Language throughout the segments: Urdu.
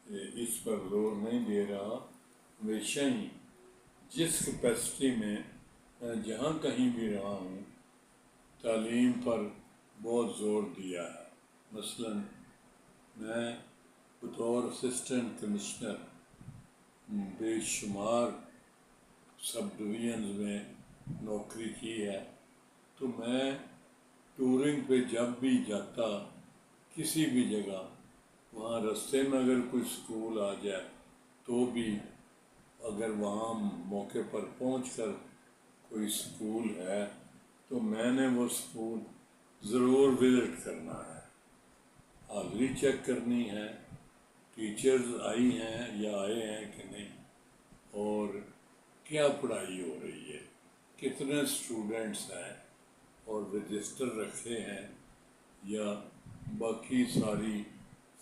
اس پر زور نہیں دے رہا، ہمیشہ ہی جس کیپیسٹی میں جہاں کہیں بھی رہا ہوں تعلیم پر بہت زور دیا ہے۔ مثلاً میں بطور اسسٹنٹ کمشنر بے شمار سب ڈویژنز میں نوکری کی ہے، تو میں ٹورنگ پہ جب بھی جاتا کسی بھی جگہ، وہاں رستے میں اگر کوئی سکول آ جائے تو بھی اگر وہاں موقع پر پہنچ کر کوئی سکول ہے تو میں نے وہ سکول ضرور وزٹ کرنا ہے، حاضری چیک کرنی ہے، ٹیچرز آئی ہیں یا آئے ہیں کہ نہیں، اور کیا پڑھائی ہو رہی ہے، کتنے اسٹوڈنٹس ہیں اور رجسٹر رکھے ہیں یا باقی ساری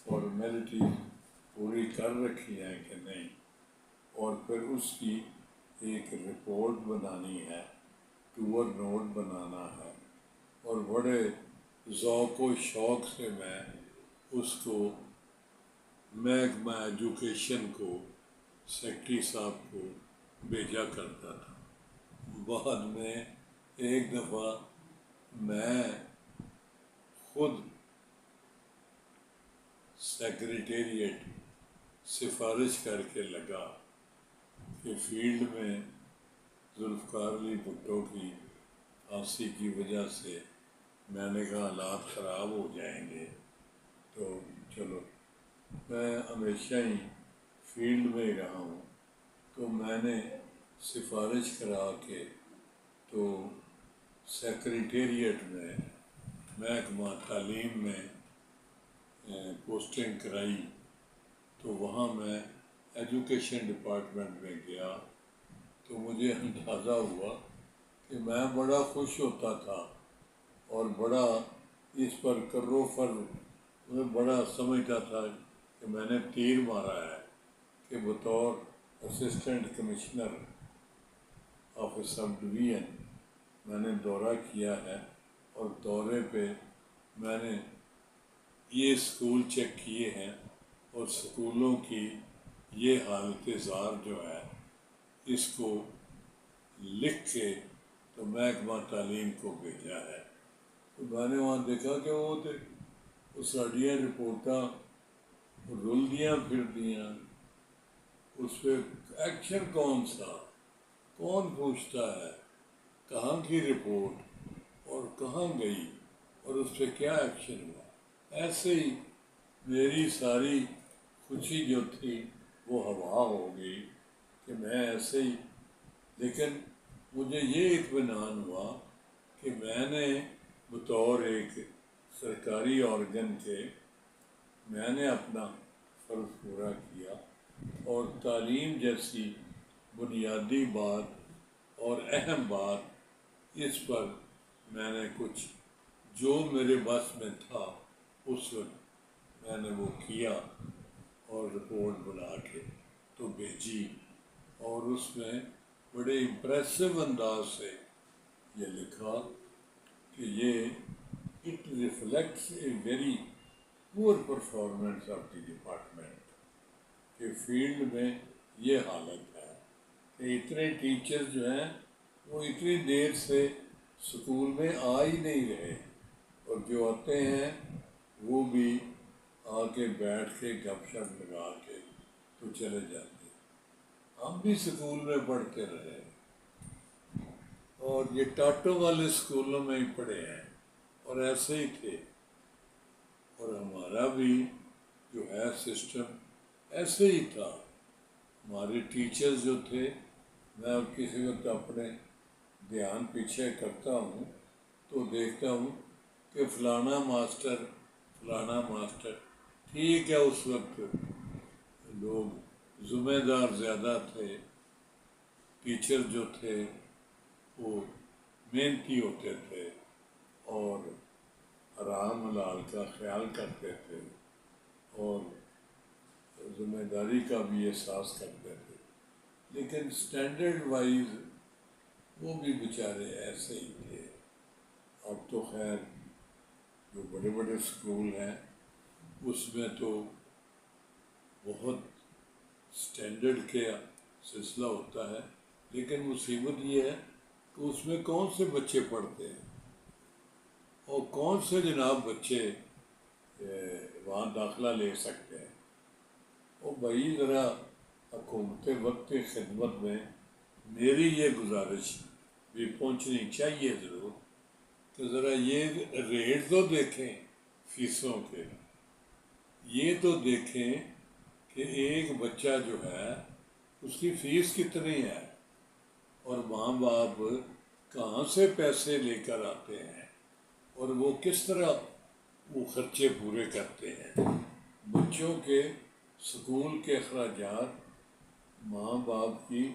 فارمیلٹیز پوری کر رکھی ہیں کہ نہیں، اور پھر اس کی ایک رپورٹ بنانی ہے، ٹور نوٹ بنانا ہے، اور بڑے ذوق و شوق سے میں اس کو محکمہ ایجوکیشن کو، سیکرٹری صاحب کو بھیجا کرتا تھا۔ بعد میں ایک دفعہ میں خود سیکریٹریٹ سفارش کر کے لگا کہ فیلڈ میں ذوالفقار علی بھٹو کی پھانسی کی وجہ سے میں نے کہا حالات خراب ہو جائیں گے، تو چلو میں ہمیشہ ہی فیلڈ میں ہی رہا ہوں، تو میں نے سفارش کرا کے تو سیکریٹریٹ میں محکمہ تعلیم میں پوسٹنگ کرائی، تو وہاں میں ایجوکیشن ڈپارٹمنٹ میں گیا تو مجھے اندازہ ہوا کہ میں بڑا خوش ہوتا تھا اور بڑا اس پر کر و فر میں بڑا سمجھتا تھا کہ میں نے تیر مارا ہے کہ بطور assistant commissioner of a sub division میں نے دورہ کیا ہے، اور دورے پہ میں نے یہ اسکول چیک کیے ہیں اور اسکولوں کی یہ حالت زار جو ہے اس کو لکھ کے تو محکمہ تعلیم کو بھیجا ہے۔ تو میں نے وہاں دیکھا کہ وہ ساڑیاں رپورٹاں رل دیاں پھر دیاں، اس پہ ایکشن کون سا، کون پوچھتا ہے، کہاں کی رپورٹ اور کہاں گئی اور اس پہ کیا ایکشن ہوا۔ ایسے ہی میری ساری خوشی جو تھی وہ ہوا ہو گئی کہ میں ایسے ہی، لیکن مجھے یہ اطمینان ہوا کہ میں نے بطور ایک سرکاری آرگن کے میں نے اپنا فرض پورا کیا، اور تعلیم جیسی بنیادی بات اور اہم بات اس پر میں نے کچھ جو میرے بس میں تھا اس وقت میں نے وہ کیا اور رپورٹ بنا کے تو بھیجی، اور اس میں بڑے امپریسو انداز سے یہ لکھا کہ یہ it reflects a very poor performance of the department, کہ فیلڈ میں یہ حالت ہے کہ اتنے ٹیچر جو ہیں وہ اتنی دیر سے اسکول میں آ ہی نہیں رہے، اور جو آتے ہیں وہ بھی آ کے بیٹھ کے گپ شپ لگا کے تو چلے جاتے۔ ہم بھی اسکول میں پڑھتے رہے اور یہ ٹاٹو والے اسکولوں میں ہی پڑھے ہیں اور ایسے ہی تھے، اور ہمارا بھی جو ہے سسٹم ایسے ہی تھا۔ ہمارے ٹیچرز جو تھے، میں اب کسی وقت اپنے دھیان پیچھے کرتا ہوں تو دیکھتا ہوں کہ فلانا ماسٹر ٹھیک ہے، اس وقت لوگ ذمہ دار زیادہ تھے، ٹیچر جو تھے وہ محنتی ہوتے تھے اور حرام حلال کا خیال کرتے تھے اور ذمہ داری کا بھی احساس کرتے تھے، لیکن اسٹینڈرڈ وائز وہ بھی بیچارے ایسے ہی تھے۔ اب تو خیر جو بڑے بڑے اسکول ہیں اس میں تو بہت اسٹینڈرڈ کا سلسلہ ہوتا ہے، لیکن مصیبت یہ ہے کہ اس میں کون سے بچے پڑھتے ہیں اور کون سے جناب بچے وہاں داخلہ لے سکتے ہیں۔ اور بھائی ذرا حکومت وقت کی خدمت میں میری یہ گزارش بھی پہنچنی چاہیے ضرور کہ ذرا یہ ریٹ تو دیکھیں فیسوں کے، یہ تو دیکھیں کہ ایک بچہ جو ہے اس کی فیس کتنی ہے اور ماں باپ کہاں سے پیسے لے کر آتے ہیں اور وہ کس طرح وہ خرچے پورے کرتے ہیں۔ بچوں کے سکول کے اخراجات ماں باپ کی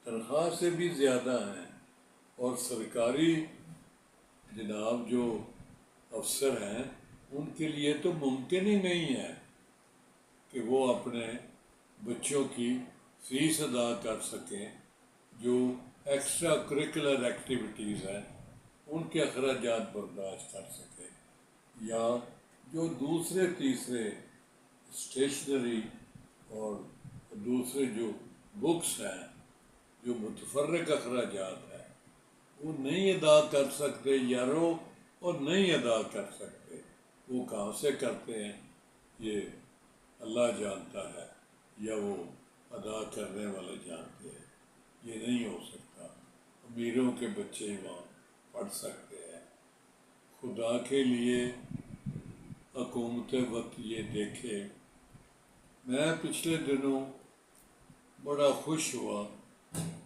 تنخواہ سے بھی زیادہ ہیں، اور سرکاری جناب جو افسر ہیں ان کے لیے تو ممکن ہی نہیں ہے کہ وہ اپنے بچوں کی فیس ادا کر سکیں، جو ایکسٹرا کریکولر ایکٹیویٹیز ہیں ان کے اخراجات برداشت کر سکیں، یا جو دوسرے تیسرے اسٹیشنری اور دوسرے جو بکس ہیں، جو متفرق اخراجات ہیں وہ نہیں ادا کر سکتے یارو، اور نہیں ادا کر سکتے۔ وہ کہاں سے کرتے ہیں یہ اللہ جانتا ہے، یا وہ ادا کرنے والے جانتے ہیں۔ یہ نہیں ہو سکتا۔ امیروں کے بچے وہاں پڑھ سکتے ہیں۔ خدا کے لیے حکومت وقت یہ دیکھے۔ میں پچھلے دنوں بڑا خوش ہوا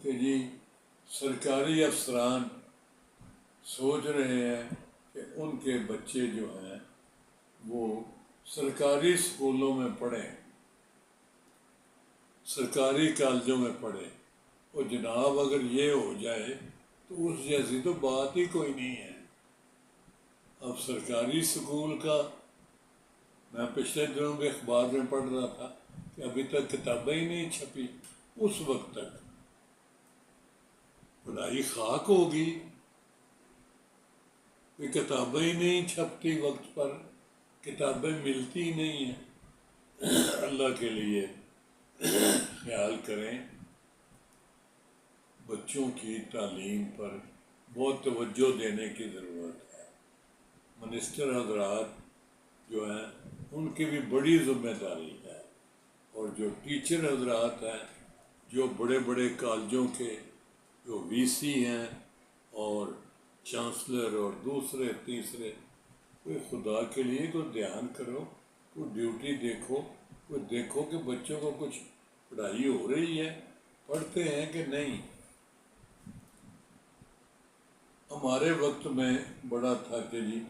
کہ جی سرکاری افسران سوچ رہے ہیں کہ ان کے بچے جو ہیں وہ سرکاری اسکولوں میں پڑھیں، سرکاری کالجوں میں پڑھیں۔ اور جناب اگر یہ ہو جائے تو اس جیسی تو بات ہی کوئی نہیں ہے۔ اب سرکاری اسکول کا میں پچھلے دنوں میں اخبار میں پڑھ رہا تھا کہ ابھی تک کتابیں ہی نہیں چھپی، اس وقت تک پڑھائی خاک ہوگی کہ کتابیں ہی نہیں چھپتی، وقت پر کتابیں ملتی ہی نہیں ہیں۔ اللہ کے لیے خیال کریں، بچوں کی تعلیم پر بہت توجہ دینے کی ضرورت ہے۔ منسٹر حضرات جو ہیں ان کی بھی بڑی ذمہ داری ہے، اور جو ٹیچر حضرات ہیں، جو بڑے بڑے کالجوں کے جو وی سی ہیں اور چانسلر اور دوسرے تیسرے، کوئی خدا کے لیے کوئی دھیان کرو، کوئی ڈیوٹی دیکھو، کوئی دیکھو کہ بچوں کو کچھ پڑھائی ہو رہی ہے، پڑھتے ہیں کہ نہیں۔ ہمارے وقت میں بڑا تھا کہ جی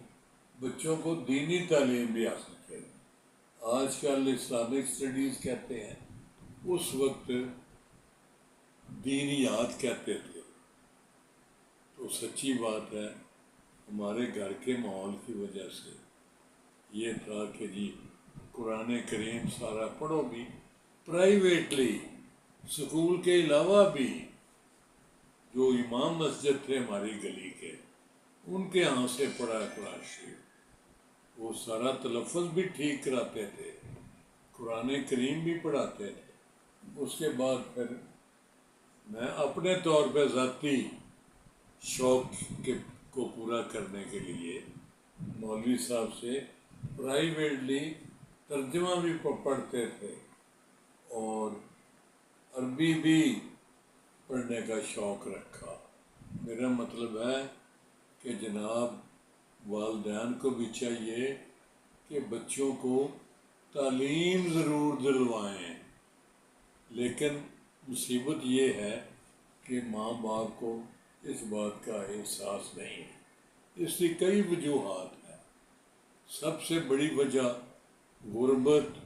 بچوں کو دینی تعلیم بھی حاصل کرے۔ آج کل اسلامک اسٹڈیز کہتے ہیں، اس وقت دینیات کہتے تھے۔ تو سچی بات ہے ہمارے گھر کے ماحول کی وجہ سے یہ تھا کہ جی قرآن کریم سارا پڑھو بھی، پرائیویٹلی سکول کے علاوہ بھی جو امام مسجد تھے ہماری گلی کے، ان کے ہاں سے پڑھا قرآن شریف۔ وہ سارا تلفظ بھی ٹھیک کراتے تھے، قرآن کریم بھی پڑھاتے تھے۔ اس کے بعد پھر میں اپنے طور پہ ذاتی شوق کو پورا کرنے کے لیے مولوی صاحب سے پرائیویٹلی ترجمہ بھی پڑھتے تھے، اور عربی بھی پڑھنے کا شوق رکھا۔ میرا مطلب ہے کہ جناب والدین کو بھی چاہیے کہ بچوں کو تعلیم ضرور دلوائیں، لیکن مصیبت یہ ہے کہ ماں باپ کو اس بات کا احساس نہیں ہے۔ اس کی کئی وجوہات ہیں۔ سب سے بڑی وجہ غربت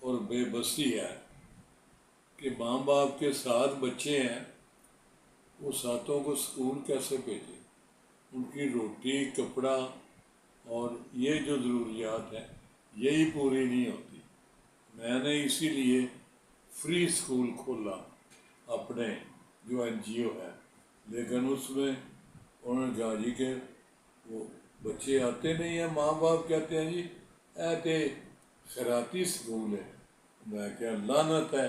اور بے بسی ہے کہ ماں باپ کے 7 بچے ہیں، وہ 7 کو اسکول کیسے بھیجیں؟ ان کی روٹی، کپڑا اور یہ جو ضروریات ہیں یہی پوری نہیں ہوتی۔ میں نے اسی لیے فری اسکول کھولا اپنے جو این جی او ہے، لیکن اس میں انہوں نے کہا جی کہ وہ بچے آتے نہیں ہیں، ماں باپ کہتے ہیں جی اے تے خیراتی اسکول ہے۔ میں کہا لعنت ہے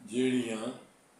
ਜਿਹੜੀਆਂ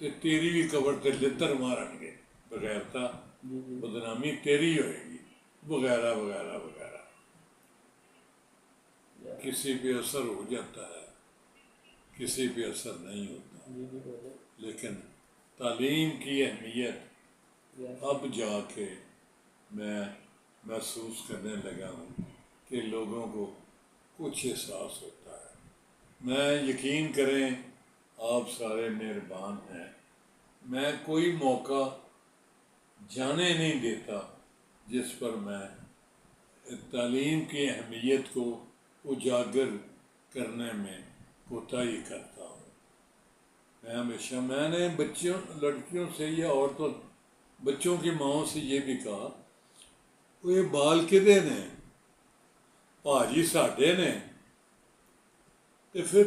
تو تیری بھی قبر تے لتر مارن گے، بغیرتا بدنامی تیری ہوئے گی، وغیرہ وغیرہ وغیرہ۔ کسی پہ اثر ہو جاتا ہے، کسی پہ اثر نہیں ہوتا، لیکن تعلیم کی اہمیت اب جا کے میں محسوس کرنے لگا ہوں کہ لوگوں کو کچھ احساس ہوتا ہے۔ میں یقین کریں آپ سارے مہربان ہیں، میں کوئی موقع جانے نہیں دیتا جس پر میں تعلیم کی اہمیت کو اجاگر کرنے میں کوتاہی کرتا ہوں۔ میں ہمیشہ میں نے بچیوں لڑکیوں سے یا عورتوں بچوں کی ماؤں سے یہ بھی کہا، وہ یہ بال کدے نے ਭਾਜੀ ਸਾਡੇ ਨੇ ਤੇ ਫਿਰ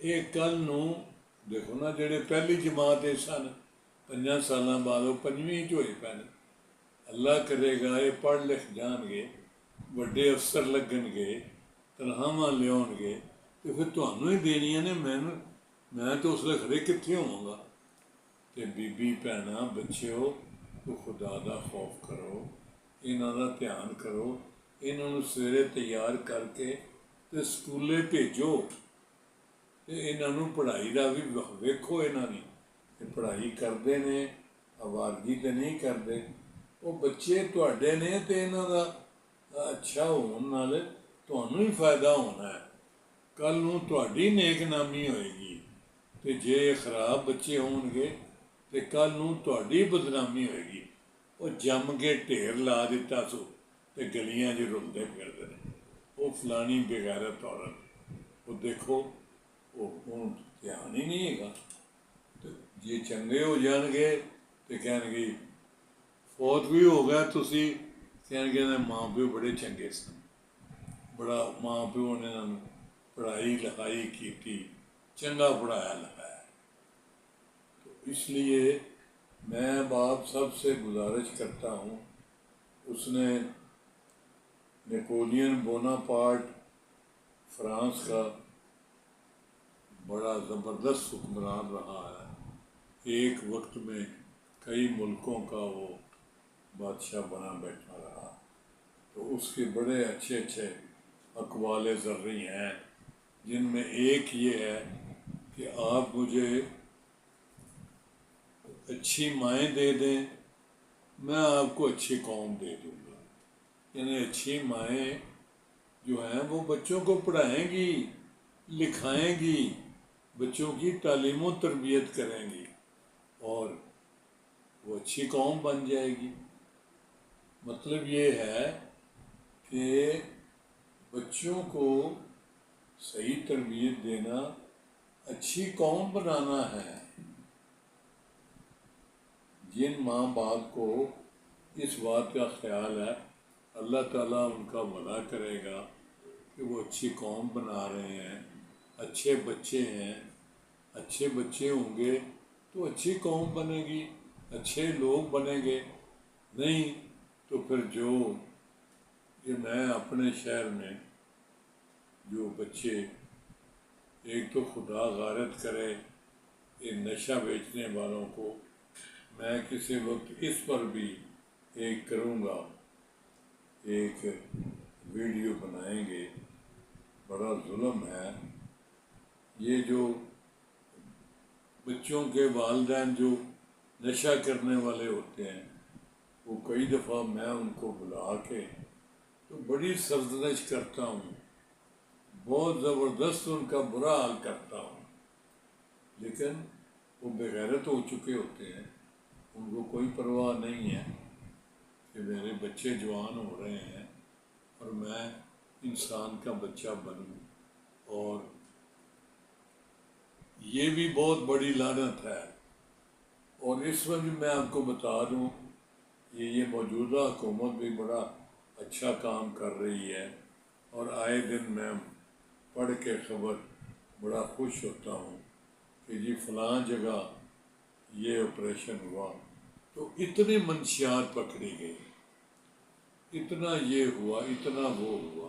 ਇਹ ਕੱਲ੍ਹ ਨੂੰ ਦੇਖੋ ਨਾ, ਜਿਹੜੇ ਪਹਿਲੀ ਜਮਾਤ ਦੇ ਸਨ 5 ਸਾਲਾਂ ਬਾਅਦ ਉਹ 5ਵੀਂ 'ਚ ਹੋਏ ਪੈਣ। ਅੱਲਾ ਕਰੇਗਾ ਇਹ ਪੜ੍ਹ ਲਿਖ ਜਾਣਗੇ, ਵੱਡੇ ਅਫਸਰ ਲੱਗਣਗੇ, ਤਨਖਾਹਾਂ ਲਿਆਉਣਗੇ, ਤੇ ਫਿਰ ਤੁਹਾਨੂੰ ਹੀ ਦੇਣੀਆਂ ਨੇ। ਮੈਂ ਤਾਂ ਉਸ ਵੇਲੇ ਖੜੇ ਕਿੱਥੇ ਹੋਵਾਂਗਾ। ਤੇ ਬੀਬੀ ਭੈਣਾਂ ਬੱਚਿਓ, تو خدا دا خوف کرو، انہاں دا دھیان کرو، انہاں نوں سویرے تیار کر کے تے سکولے بھیجو، تے انہاں نوں پڑھائی دا بھی ویکھو، انہاں دی کہ پڑھائی کردے نے، آوارگی تے نہیں کردے۔ وہ بچے تواڈے نے تے انہاں دا اچھا ہون نال تہانوں ہی فائدہ ہونا ہے، کل نوں تہاڈی نیک نامی ہوئے گی۔ تے جے خراب بچے ہون گے تے کل نوں تہاڈی بدنامی ہوئے گی۔ وہ جم کے ڈھیر لا دیتا سو تے گلیاں 'چ رلدے پھردے نے، وہ فلانی بغیرت عورت، وہ دیکھو وہ ہوں دھیان ہی نہیں ہے۔ تو جے چنگے ہو جان گے تو کہن گے فوت بھی ہو گیا، تسی کہن گے ماں پیو بڑے چنگے سن، بڑا ماں پیو نے انہوں پڑھائی لکھائی کی، چنگا پڑھایا لکھایا۔ تو اس لیے میں باپ سب سے گزارش کرتا ہوں، اس نے نیپولین بوناپارٹ فرانس کا بڑا زبردست حکمران رہا ہے، ایک وقت میں کئی ملکوں کا وہ بادشاہ بنا بیٹھا رہا۔ تو اس کے بڑے اچھے اچھے اقوال زرعی ہیں، جن میں ایک یہ ہے کہ آپ مجھے اچھی مائیں دے دیں، میں آپ کو اچھی قوم دے دوں گا۔ یعنی اچھی مائیں جو ہیں وہ بچوں کو پڑھائیں گی، لکھائیں گی، بچوں کی تعلیم و تربیت کریں گی، اور وہ اچھی قوم بن جائے گی۔ مطلب یہ ہے کہ بچوں کو صحیح تربیت دینا، اچھی قوم بنانا ہے۔ جن ماں باپ کو اس بات کا خیال ہے، اللہ تعالیٰ ان کا بھلا کرے گا کہ وہ اچھی قوم بنا رہے ہیں، اچھے بچے ہیں، اچھے بچے ہوں گے تو اچھی قوم بنے گی، اچھے لوگ بنیں گے۔ نہیں تو پھر جو یہ میں اپنے شہر میں جو بچے، ایک تو خدا غارت کرے یہ نشہ بیچنے والوں کو، میں کسی وقت اس پر بھی ایک کروں گا، ایک ویڈیو بنائیں گے۔ بڑا ظلم ہے یہ جو بچوں کے والدین جو نشہ کرنے والے ہوتے ہیں، وہ کئی دفعہ میں ان کو بلا کے تو بڑی سرزنش کرتا ہوں، بہت زبردست ان کا برا حال کرتا ہوں، لیکن وہ بغیرت ہو چکے ہوتے ہیں، ان کو کوئی پرواہ نہیں ہے کہ میرے بچے جوان ہو رہے ہیں اور میں انسان کا بچہ بنوں۔ اور یہ بھی بہت بڑی لعنت ہے۔ اور اس میں بھی میں آپ کو بتا دوں، یہ موجودہ حکومت بھی بڑا اچھا کام کر رہی ہے، اور آئے دن میں پڑھ کے خبر بڑا خوش ہوتا ہوں کہ جی فلاں جگہ یہ آپریشن ہوا تو اتنی منشیات پکڑی گئی، اتنا یہ ہوا، اتنا وہ ہوا۔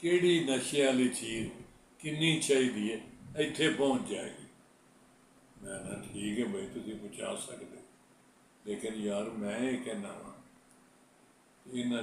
ਕਿਹੜੀ ਨਸ਼ੇ ਵਾਲੀ ਚੀਜ਼ ਕਿੰਨੀ ਚਾਹੀਦੀ ਹੈ, ਇੱਥੇ ਪਹੁੰਚ ਜਾਏਗੀ। ਮੈਂ ਨਾ ਠੀਕ ਹੈ ਬਈ ਤੁਸੀਂ ਪਹੁੰਚਾ ਸਕਦੇ, ਲੇਕਿਨ ਯਾਰ ਮੈਂ ਇਹ ਕਹਿਣਾ ਵਾ ਇਹਨਾਂ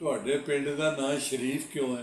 ਤੁਹਾਡੇ ਪਿੰਡ ਦਾ ਨਾਂ ਸ਼ਰੀਫ ਕਿਉਂ ਹੈ?